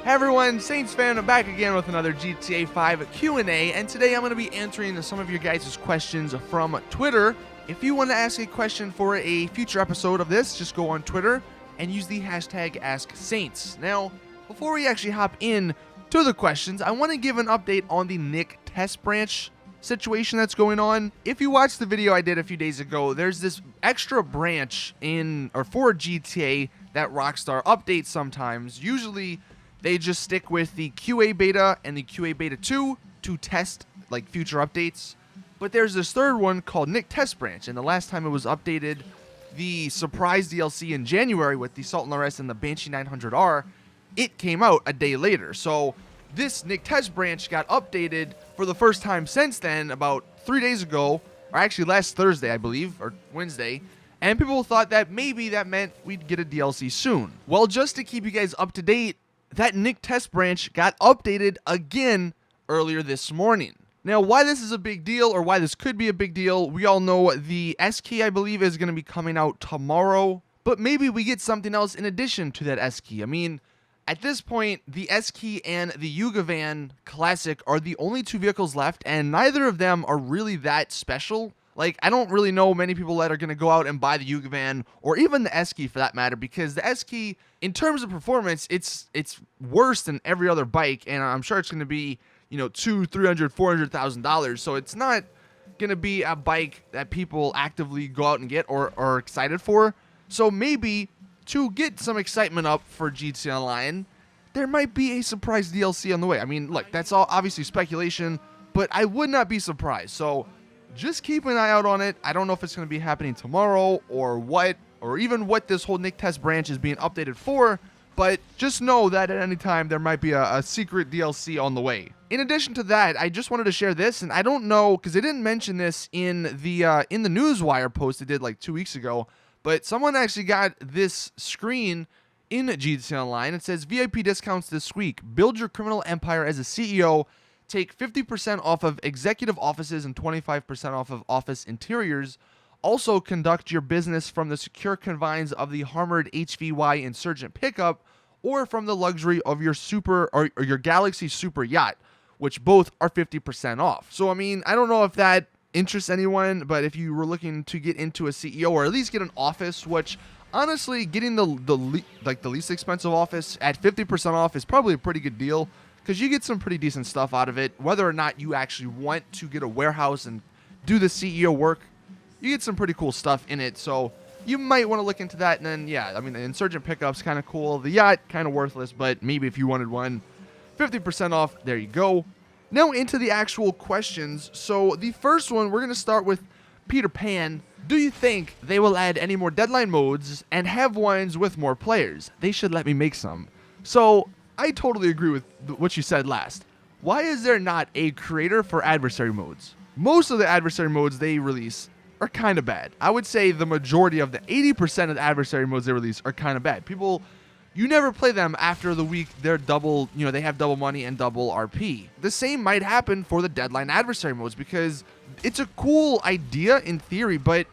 Hey everyone, Saintsfan, I'm back again with another GTA 5 Q&A, and today I'm going to be answering some of your guys' questions from Twitter. If you want to ask a question for a future episode of this, just go on Twitter and use the hashtag AskSaints. Now, before we actually hop in to the questions, I want to give an update on the Nick test branch situation that's going on. If you watched the video I did a few days ago, there's this extra branch for GTA that Rockstar updates sometimes. Usually they just stick with the QA beta and the QA beta 2 to test like future updates. But there's this third one called Nick Test Branch, and the last time it was updated, the surprise DLC in January with the Sultan RS and the Banshee 900R, it came out a day later. So this Nick Test Branch got updated for the first time since then, about 3 days ago, or actually last Thursday, I believe, or Wednesday. And people thought that maybe that meant we'd get a DLC soon. Well, just to keep you guys up to date, that Nick Test Branch got updated again earlier this morning. Now, why this is a big deal, or why this could be a big deal, we all know the S key, I believe, is going to be coming out tomorrow. But maybe we get something else in addition to that S key. I mean, at this point, the S key and the e.lga van Classic are the only two vehicles left, and neither of them are really that special. Like, I don't really know many people that are going to go out and buy the e.lga van, or even the S key for that matter, because the S key, in terms of performance, it's worse than every other bike, and I'm sure it's going to be, you know, $200,000, $300,000, $400,000. So it's not going to be a bike that people actively go out and get or are excited for. So maybe to get some excitement up for GTA Online, there might be a surprise DLC on the way. I mean, look, that's all obviously speculation, but I would not be surprised. So just keep an eye out on it. I don't know if it's going to be happening tomorrow or what, or even what this whole Nick Test Branch is being updated for, but just know that at any time there might be a secret DLC on the way. In addition to that, I just wanted to share this, and I don't know, because they didn't mention this in the Newswire post they did like 2 weeks ago, but someone actually got this screen in GTA Online. It says, VIP discounts this week. Build your criminal empire as a CEO. Take 50% off of executive offices and 25% off of office interiors. Also conduct your business from the secure confines of the Armored HVY Insurgent pickup or from the luxury of your your Galaxy Super yacht, which both are 50% off. So, I mean, I don't know if that interests anyone, but if you were looking to get into a CEO or at least get an office, which honestly, getting the least expensive office at 50% off is probably a pretty good deal, because you get some pretty decent stuff out of it. Whether or not you actually want to get a warehouse and do the CEO work, you get some pretty cool stuff in it. So you might want to look into that. And then, yeah, I mean, the Insurgent pickup's kind of cool. The yacht, kind of worthless, but maybe if you wanted one, 50% off, there you go. Now into the actual questions. So the first one, we're going to start with Peter Pan. Do you think they will add any more deadline modes and have ones with more players? They should let me make some. So I totally agree with what you said last. Why is there not a creator for adversary modes? Most of the adversary modes they release are kind of bad. I would say the majority of the 80% of the adversary modes they release are kind of bad. People, you never play them after the week they're double, you know, they have double money and double RP. The same might happen for the deadline adversary modes, because it's a cool idea in theory, but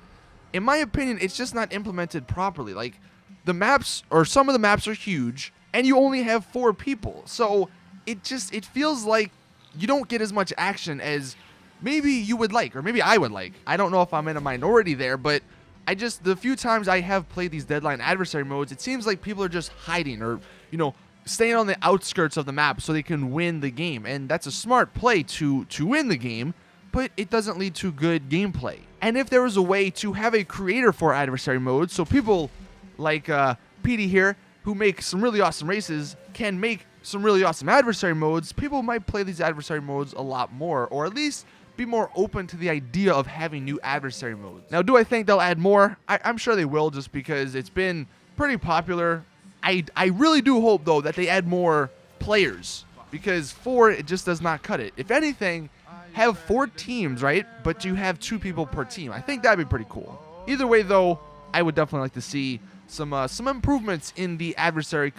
in my opinion, it's just not implemented properly. Like, the maps, or some of the maps are huge, and you only have 4 people. So it feels like you don't get as much action as maybe you would like, or maybe I would like. I don't know if I'm in a minority there, but the few times I have played these deadline adversary modes, it seems like people are just hiding or, you know, staying on the outskirts of the map so they can win the game. And that's a smart play to win the game, but it doesn't lead to good gameplay. And if there was a way to have a creator for adversary modes, so people like PD here, who make some really awesome races, can make some really awesome adversary modes, people might play these adversary modes a lot more, or at least be more open to the idea of having new adversary modes. Now, do I think they'll add more? I'm sure they will, just because it's been pretty popular. I really do hope, though, that they add more players, because 4, it just does not cut it. If anything, have 4 teams, right? But you have 2 people per team. I think that'd be pretty cool. Either way, though, I would definitely like to see some improvements in the adversary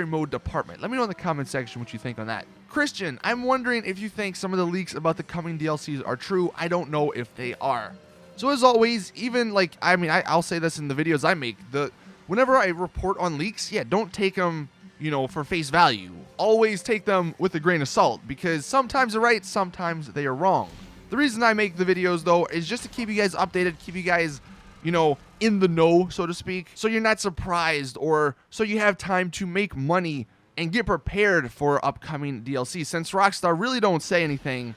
mode department. Let me know in the comment section what you think on that. Christian, I'm wondering if you think some of the leaks about the coming DLCs are true. I don't know if they are. So as always, even like, I mean, I'll say this in the videos I make, whenever I report on leaks, yeah, don't take them, for face value. Always take them with a grain of salt, because sometimes they're right, sometimes they are wrong. The reason I make the videos, though, is just to keep you guys updated, keep you guys, in the know, so to speak, so you're not surprised, or so you have time to make money and get prepared for upcoming DLC, since Rockstar really don't say anything,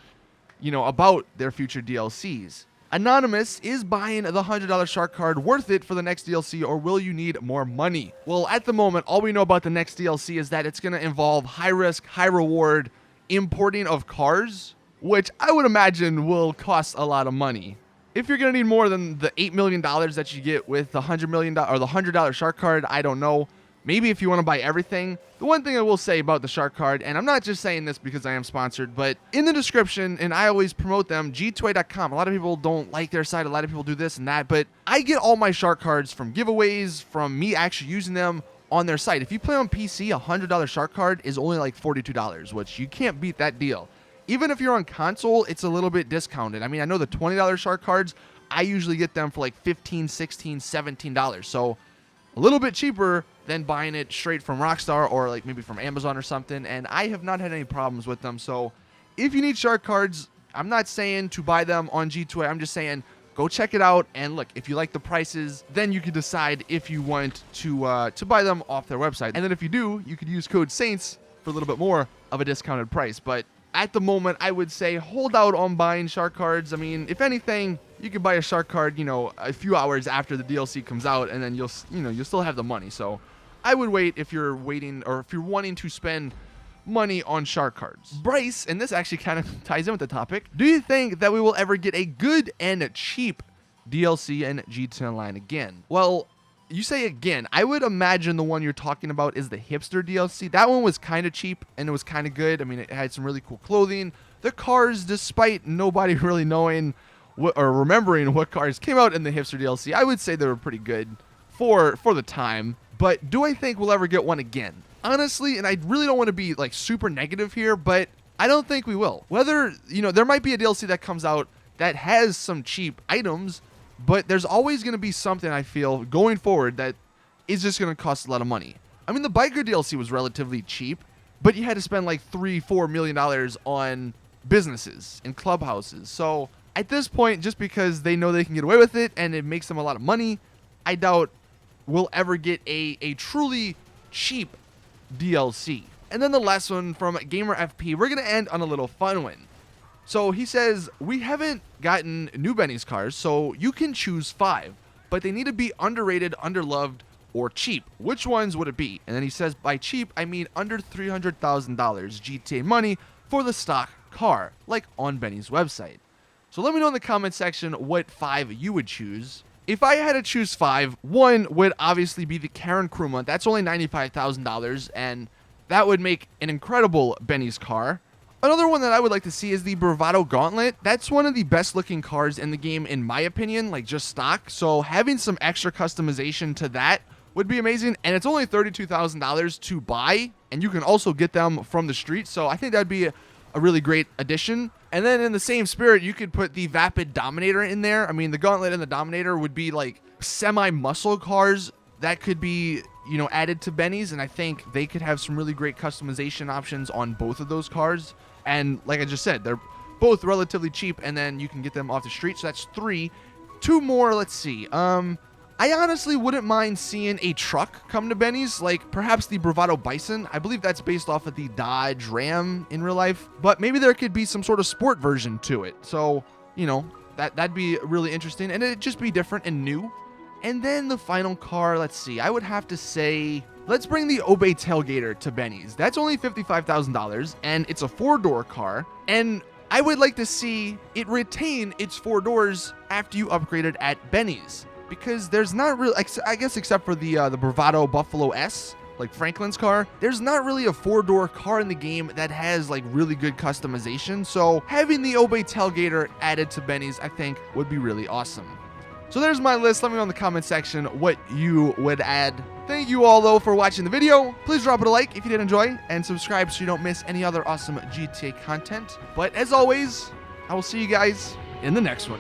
about their future DLCs. Anonymous, is buying the $100 shark card worth it for the next DLC, or will you need more money? Well, at the moment, all we know about the next DLC is that it's going to involve high risk, high reward importing of cars, which I would imagine will cost a lot of money. If you're going to need more than the $8 million that you get with the $100 million or the $100 shark card, I don't know. Maybe if you want to buy everything. The one thing I will say about the shark card, and I'm not just saying this because I am sponsored, but in the description, and I always promote them, e.lga.to. A lot of people don't like their site. A lot of people do this and that, but I get all my shark cards from giveaways, from me actually using them on their site. If you play on PC, a $100 shark card is only like $42, which you can't beat that deal. Even if you're on console, it's a little bit discounted. I mean, I know the $20 shark cards, I usually get them for like $15, $16, $17. So a little bit cheaper than buying it straight from Rockstar or like maybe from Amazon or something. And I have not had any problems with them. So if you need shark cards, I'm not saying to buy them on G2A. I'm just saying go check it out. And look, if you like the prices, then you can decide if you want to buy them off their website. And then if you do, you could use code Saints for a little bit more of a discounted price. But at the moment, I would say hold out on buying shark cards. I mean, if anything, you could buy a shark card, a few hours after the DLC comes out, and then you'll still have the money. So I would wait if you're waiting, or if you're wanting to spend money on shark cards. Bryce, and this actually kind of ties in with the topic, do you think that we will ever get a good and cheap DLC in GTA Online again? Well, you say again. I would imagine the one you're talking about is the hipster DLC. That one was kind of cheap and it was kind of good. I mean, it had some really cool clothing. The cars, despite nobody really knowing or remembering what cars came out in the hipster DLC, I would say they were pretty good for the time. But do I think we'll ever get one again? Honestly, and I really don't want to be like super negative here, but I don't think we will. Whether, there might be a DLC that comes out that has some cheap items, but there's always going to be something, I feel, going forward that is just going to cost a lot of money. I mean, the biker DLC was relatively cheap, but you had to spend like $3-4 million on businesses and clubhouses. So at this point, just because they know they can get away with it and it makes them a lot of money, I doubt we'll ever get a truly cheap DLC. And then the last one from Gamer FP, we're going to end on a little fun one. So he says, we haven't gotten new Benny's cars, so you can choose 5, but they need to be underrated, underloved, or cheap. Which ones would it be? And then he says, by cheap, I mean under $300,000 GTA money for the stock car, like on Benny's website. So let me know in the comment section what 5 you would choose. If I had to choose 5, one would obviously be the Karen Kruma. That's only $95,000, and that would make an incredible Benny's car. Another one that I would like to see is the Bravado Gauntlet. That's one of the best looking cars in the game, in my opinion, like just stock. So having some extra customization to that would be amazing. And it's only $32,000 to buy, and you can also get them from the street. So I think that'd be a really great addition. And then in the same spirit, you could put the Vapid Dominator in there. I mean, the Gauntlet and the Dominator would be like semi-muscle cars that could be, added to Benny's. And I think they could have some really great customization options on both of those cars. And like I just said, they're both relatively cheap, and then you can get them off the street. So that's 3. 2 more, let's see. I honestly wouldn't mind seeing a truck come to Benny's, like perhaps the Bravado Bison. I believe that's based off of the Dodge Ram in real life, but maybe there could be some sort of sport version to it. So, that'd be really interesting, and it'd just be different and new. And then the final car, let's see, I would have to say, let's bring the Obey Tailgater to Benny's. That's only $55,000, and it's a 4-door car, and I would like to see it retain its 4 doors after you upgrade it at Benny's, because there's not really, I guess except for the Bravado Buffalo S, like Franklin's car, there's not really a 4-door car in the game that has like really good customization. So having the Obey Tailgater added to Benny's, I think, would be really awesome. So there's my list. Let me know in the comment section what you would add. Thank you all, though, for watching the video. Please drop it a like if you did enjoy, and subscribe so you don't miss any other awesome GTA content. But as always, I will see you guys in the next one.